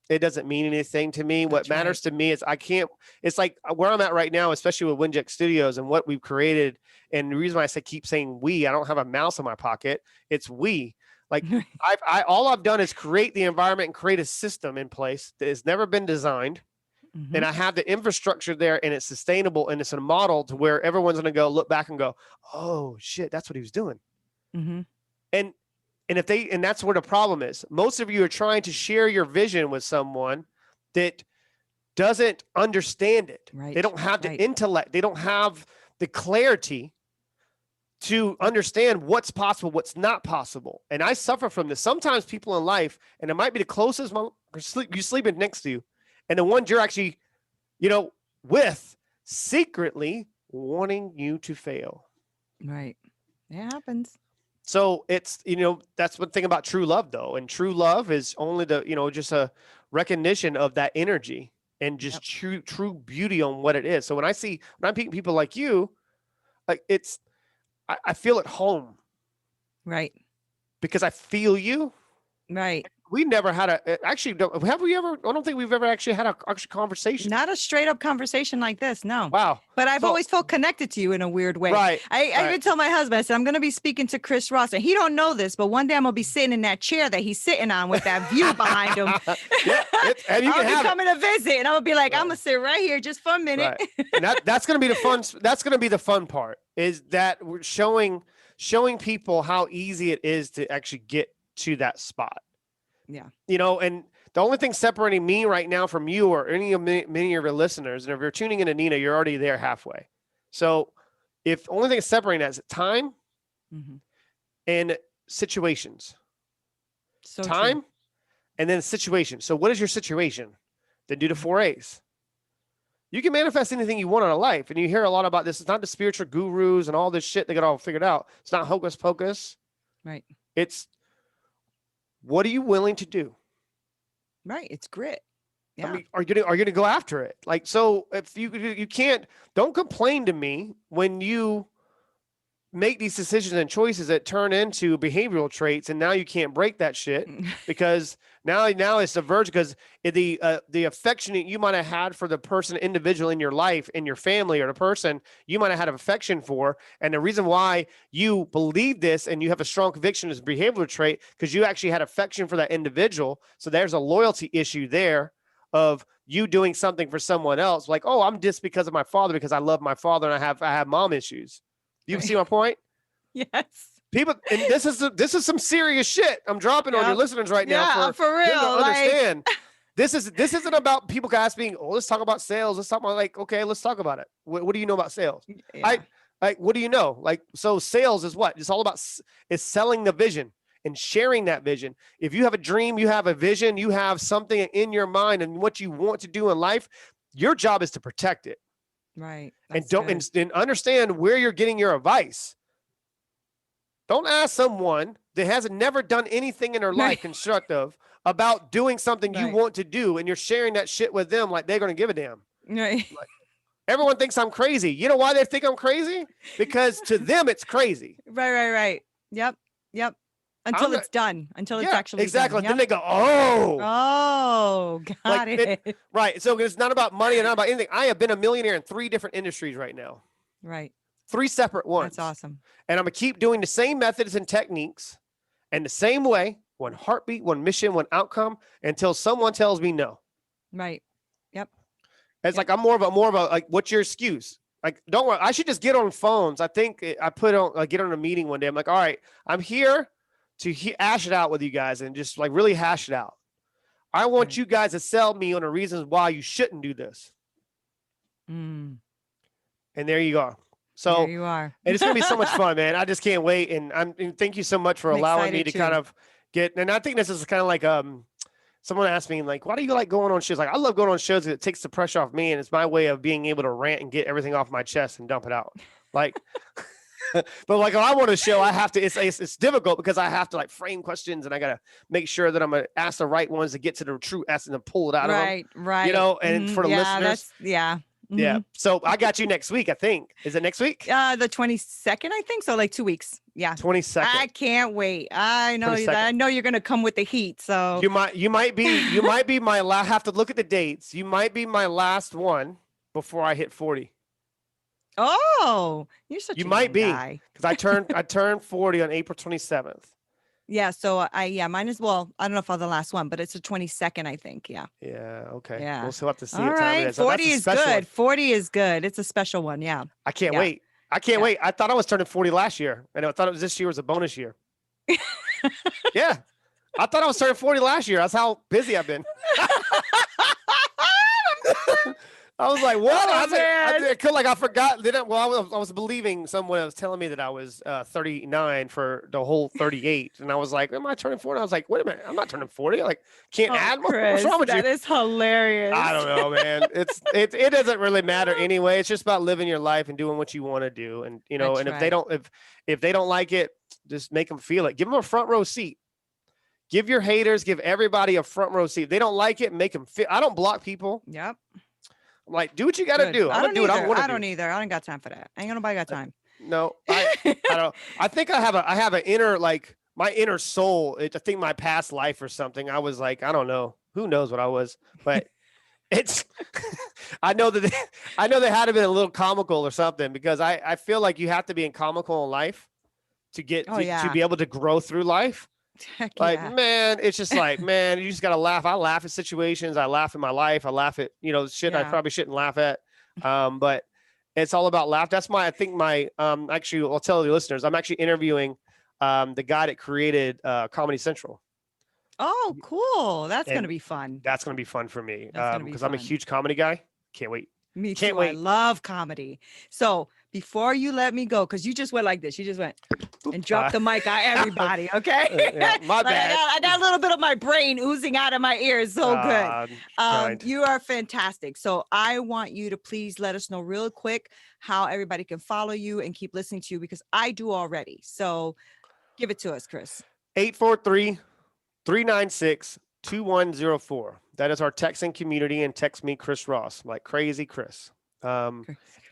it doesn't mean anything to me. What matters to me is it's like where I'm at right now, especially with Winject Studios and what we've created. And the reason why I keep saying we, I don't have a mouse in my pocket. It's we. All I've done is create the environment and create a system in place that has never been designed. Mm-hmm. And I have the infrastructure there, and it's sustainable, and it's a model to where everyone's going to go look back and go, oh shit, that's what he was doing. Mm-hmm. And that's where the problem is. Most of you are trying to share your vision with someone that doesn't understand it. Right. They don't have the intellect. They don't have the clarity to understand what's possible, what's not possible. And I suffer from this. Sometimes people in life, and it might be the closest you sleeping next to you, and the ones you're actually, with secretly wanting you to fail. Right. It happens. So it's, that's one thing about true love though. And true love is only just a recognition of that energy and just true beauty on what it is. So when I'm meeting people like you, like I feel at home. Right. Because I feel you. Right. We never had have we ever? I don't think we've ever actually had a conversation. Not a straight up conversation like this. No. Wow. But I've always felt connected to you in a weird way. Right. I even told my husband, I said, I'm going to be speaking to Chris Ross, and he don't know this, but one day I'm going to be sitting in that chair that he's sitting on with that view behind him. And you I'll be coming to visit, and I'm going to be like, I'm going to sit right here just for a minute. Right. And that's going to be the fun. That's going to be the fun part, is that we're showing people how easy it is to actually get to that spot. Yeah. And the only thing separating me right now from you or many of your listeners, and if you're tuning into Nina, you're already there halfway. So if only thing separating that is time and situations. So time true. And then situation. So what is your situation? Then do the 4 A's. You can manifest anything you want in a life. And you hear a lot about this. It's not the spiritual gurus and all this shit they got all figured out. It's not hocus pocus. Right. It's, what are you willing to do? Right. It's grit. Yeah. I mean, are you going to go after it? Like, so if you can't, don't complain to me when you make these decisions and choices that turn into behavioral traits, and now you can't break that shit because now it's the verge, because the affection that you might have had for the person, individual in your life, in your family, or the person you might have had affection for, and the reason why you believe this and you have a strong conviction is a behavioral trait because you actually had affection for that individual. So there's a loyalty issue there of you doing something for someone else, like, oh, I'm just because of my father, because I love my father and I have mom issues. You see my point? Yes. People, and this is some serious shit I'm dropping on your listeners right now. For real. Understand, this isn't about people asking, oh, let's talk about sales. Let's talk about, like, okay, let's talk about it. What do you know about sales? Yeah. What do you know? Like, so sales is what? It's all about is selling the vision and sharing that vision. If you have a dream, you have a vision, you have something in your mind and what you want to do in life, your job is to protect it. Right. And understand where you're getting your advice. Don't ask someone that hasn't never done anything in their life constructive about doing something you want to do, and you're sharing that shit with them like they're going to give a damn. Right. Like, everyone thinks I'm crazy. You know why they think I'm crazy? Because to them it's crazy. Right. Yep. Until it's done. Until it's actually exactly. done. Then they go, oh, got it. Right. So it's not about money and not about anything. I have been a millionaire in 3 different industries right now. Right. 3 separate ones. That's awesome. And I'm going to keep doing the same methods and techniques and the same way, one heartbeat, one mission, one outcome, until someone tells me no. Right. Yep. It's like, I'm more of a, like, what's your excuse? Like, don't worry. I should just get on phones. I think I get on a meeting one day. I'm like, all right, I'm here to hash it out with you guys and just like really hash it out. I want you guys to sell me on the reasons why you shouldn't do this. And there you go. So there you are. And it's going to be so much fun, man. I just can't wait. And thank you so much for allowing me to kind of get, and I think this is kind of like, someone asked me, like, why do you like going on shows? Like, I love going on shows because it takes the pressure off me, and it's my way of being able to rant and get everything off my chest and dump it out. Like, but like, when I want a show, I have to, it's difficult because I have to like frame questions, and I got to make sure that I'm going to ask the right ones to get to the true essence and pull it out of them. Right. You know, and for the listeners. Yeah. So I got you next week, I think. Is it next week? The 22nd, I think. So like 2 weeks. Yeah. 22nd. I can't wait. I know 22nd. I know you're going to come with the heat. So you might be my last, have to look at the dates. You might be my last one before I hit 40. Oh, you're such a young guy. Because I turned 40 on April 27th. Yeah. So mine is, well, I don't know if I'm the last one, but it's the 22nd, I think. Yeah. Yeah. Okay. Yeah. We'll still have to see All what time it right. is. So 40 is good. one. 40 is good. It's a special one. Yeah. I can't wait. I can't wait. I thought I was turning 40 last year, and I thought it was this year was a bonus year. Yeah. I thought I was turning 40 last year. That's how busy I've been. I was like, what? Oh, I was like, man. I could like I forgot. I was believing someone was telling me that I was 39 for the whole 38, and I was like, am I turning 40? I was like, wait a minute, I'm not turning 40. Like, can't Oh, add more. What's Chris, wrong with you? that is hilarious. I don't know, man. It doesn't really matter anyway. It's just about living your life and doing what you want to do, and That's and right. if they don't like it, just make them feel it. Give them a front row seat. Give your haters, give everybody a front row seat. If they don't like it, make them feel. I don't block people. Yep. I'm like, do what you got to Good. do. I'm I gonna don't do what I either. want to I do. don't either. I don't got time for that. Ain't nobody got time. No, I don't. I think I have an inner, like, my inner soul. I think my past life or something. I was like, I don't know. Who knows what I was, but it's. I know that they had to be a little comical or something, because I feel like you have to be in comical in life to get Oh, to yeah. be able to grow through life. Heck Like, yeah. man, it's just like, man, you just gotta laugh. I laugh at situations. I laugh at my life. I laugh at shit I Yeah. probably shouldn't laugh at. But it's all about laugh. That's I think my actually, I'll tell the listeners, I'm actually interviewing the guy that created Comedy Central. Oh, cool. That's And gonna be fun. that's gonna be fun for me That's gonna be because I'm a fun. huge comedy guy. Can't wait. Me Can't too. I wait. love comedy. So before you let me go, because you just went like this, you just went and dropped the mic on everybody. Okay. Yeah, my Like, bad. I got a little bit of my brain oozing out of my ears. So good. Kind. You are fantastic. So I want you to please let us know real quick how everybody can follow you and keep listening to you, because I do already. So give it to us, Chris. 843-396-2104. That is our texting community, and text me Chris Ross, like crazy Chris.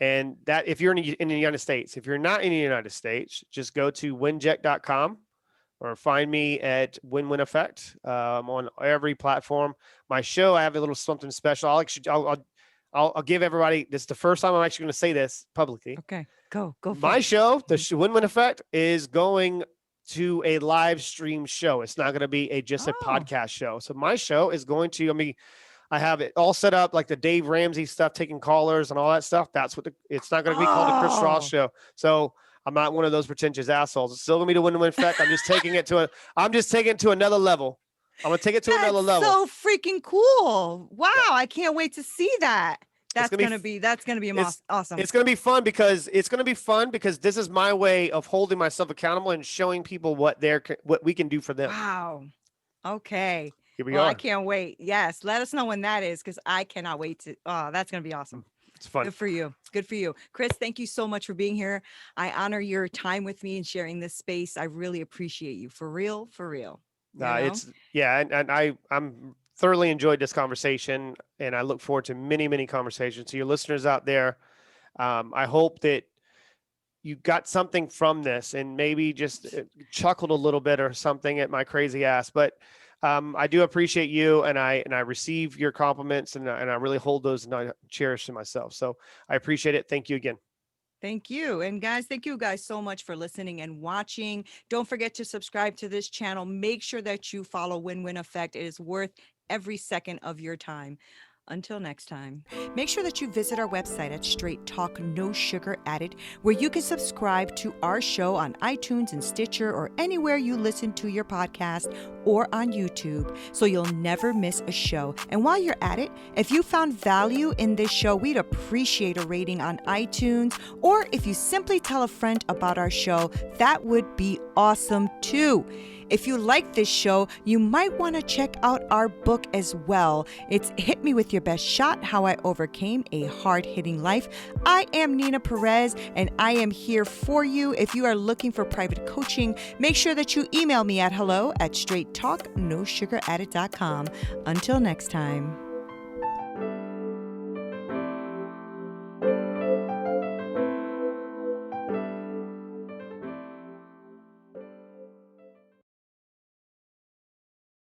And that, if you're in the United States, if you're not in the United States, just go to winject.com or find me at Win-Win Effect. On every platform. My show, I have a little something special. I'll give everybody, this is the first time I'm actually going to say this publicly. Okay, go. My show, the Win-Win Effect, is going to a live stream show. It's not going to be just a podcast show. So my show is going to, I have it all set up, like the Dave Ramsey stuff, taking callers and all that stuff. That's what it's not going to be called the Chris Ross show. So I'm not one of those pretentious assholes. It's still going to be the Win-Win Effect. I'm just taking it to another level. I'm going to take it to another level. So freaking cool. Wow. Yeah. I can't wait to see that. That's going to be awesome. It's going to be fun because this is my way of holding myself accountable and showing people what we can do for them. Wow. Okay. Here we are. I can't wait. Yes. Let us know when that is, because I cannot wait to. Oh, that's going to be awesome. It's fun. Good for you. Good for you. Chris, thank you so much for being here. I honor your time with me and sharing this space. I really appreciate you. For real. For real. And I'm thoroughly enjoyed this conversation, and I look forward to many, many conversations. To your listeners out there, I hope that you got something from this and maybe just chuckled a little bit or something at my crazy ass. But I do appreciate you, and I receive your compliments, and I really hold those and I cherish them myself. So I appreciate it. Thank you again. Thank you. And guys, thank you guys so much for listening and watching. Don't forget to subscribe to this channel. Make sure that you follow Win-Win Effect. It is worth every second of your time. Until next time, make sure that you visit our website at Straight Talk No Sugar Added, where you can subscribe to our show on iTunes and Stitcher or anywhere you listen to your podcast, or on YouTube, so you'll never miss a show. And while you're at it, if you found value in this show, we'd appreciate a rating on iTunes, or if you simply tell a friend about our show, that would be awesome too. If you like this show, you might want to check out our book as well. It's Hit Me With Your Best Shot, How I Overcame a Hard-Hitting Life. I am Nina Perez, and I am here for you. If you are looking for private coaching, make sure that you email me at hello@straighttalknosugaraddict.com. Until next time.